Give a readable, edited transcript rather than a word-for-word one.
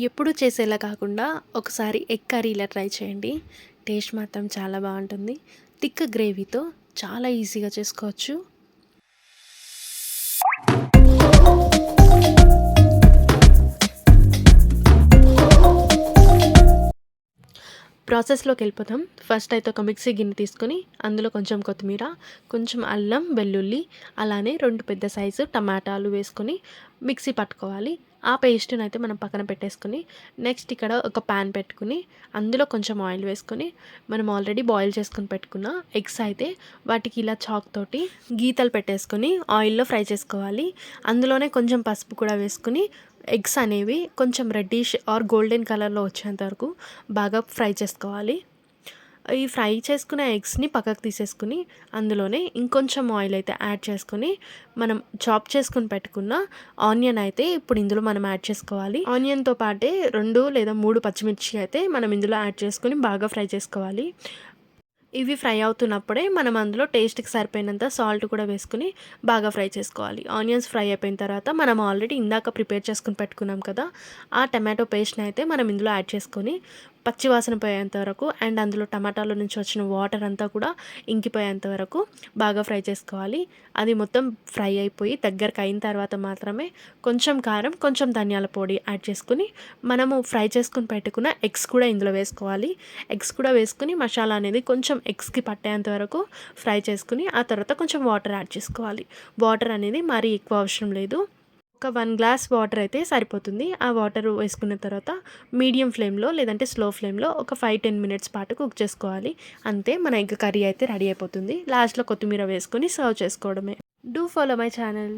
ఎప్పుడు చేసేలా కాకుండా ఒకసారి ఎగ్ కర్రీ ఇలా ట్రై చేయండి. టేస్ట్ మాత్రం చాలా బాగుంటుంది. థిక్ గ్రేవీతో చాలా ఈజీగా చేసుకోవచ్చు. ప్రాసెస్లోకి వెళ్ళిపోతాం. ఫస్ట్ అయితే ఒక మిక్సీ గిన్నె తీసుకొని అందులో కొంచెం కొత్తిమీర, కొంచెం అల్లం వెల్లుల్లి, అలానే 2 పెద్ద సైజు టమాటాలు వేసుకొని మిక్సీ పట్టుకోవాలి. ఆ పేస్ట్ని అయితే మనం పక్కన పెట్టేసుకొని నెక్స్ట్ ఇక్కడ ఒక ప్యాన్ పెట్టుకుని అందులో కొంచెం ఆయిల్ వేసుకొని మనం ఆల్రెడీ బాయిల్ చేసుకొని పెట్టుకున్న ఎగ్స్ అయితే వాటికి ఇలా చాక్ తోటి గీతలు పెట్టేసుకొని ఆయిల్లో ఫ్రై చేసుకోవాలి. అందులోనే కొంచెం పసుపు కూడా వేసుకుని ఎగ్స్ అనేవి కొంచెం రెడ్డిష్ ఆర్ గోల్డెన్ కలర్లో వచ్చేంత వరకు బాగా ఫ్రై చేసుకోవాలి. ఈ ఫ్రై చేసుకున్న ఎగ్స్ని పక్కకు తీసేసుకుని అందులోనే ఇంకొంచెం ఆయిల్ అయితే యాడ్ చేసుకొని మనం చాప్ చేసుకుని పెట్టుకున్న ఆనియన్ అయితే ఇప్పుడు ఇందులో మనం యాడ్ చేసుకోవాలి. ఆనియన్తో పాటే 2 లేదా 3 పచ్చిమిర్చి అయితే మనం ఇందులో యాడ్ చేసుకొని బాగా ఫ్రై చేసుకోవాలి. ఇవి ఫ్రై అవుతున్నప్పుడే మనం అందులో టేస్ట్కి సరిపోయినంత సాల్ట్ కూడా వేసుకుని బాగా ఫ్రై చేసుకోవాలి. ఆనియన్స్ ఫ్రై అయిపోయిన తర్వాత మనం ఆల్రెడీ ఇందాక ప్రిపేర్ చేసుకుని పెట్టుకున్నాం కదా, ఆ టమాటో పేస్ట్ని అయితే మనం ఇందులో యాడ్ చేసుకొని పచ్చివాసన పోయేంత వరకు అండ్ అందులో టమాటాలో నుంచి వచ్చిన వాటర్ అంతా కూడా ఇంకిపోయేంత వరకు బాగా ఫ్రై చేసుకోవాలి. అది మొత్తం ఫ్రై అయిపోయి దగ్గరకు అయిన తర్వాత మాత్రమే కొంచెం కారం, కొంచెం ధనియాల పొడి యాడ్ చేసుకుని మనము ఫ్రై చేసుకుని పెట్టుకున్న ఎగ్స్ కూడా ఇందులో వేసుకోవాలి. ఎగ్స్ కూడా వేసుకుని మసాలా అనేది కొంచెం ఎగ్స్కి పట్టేంత వరకు ఫ్రై చేసుకుని ఆ తర్వాత కొంచెం వాటర్ యాడ్ చేసుకోవాలి. వాటర్ అనేది మరీ ఎక్కువ అవసరం లేదు. ఒక 1 గ్లాస్ వాటర్ అయితే సరిపోతుంది. ఆ వాటర్ వేసుకున్న తర్వాత మీడియం ఫ్లేమ్లో లేదంటే స్లో ఫ్లేమ్లో ఒక 5-10 మినిట్స్ పాటు కుక్ చేసుకోవాలి. అంతే, మన ఎగ్ కర్రీ అయితే రెడీ అయిపోతుంది. లాస్ట్లో కొత్తిమీర వేసుకొని సర్వ్ చేసుకోవడమే. Do follow my channel.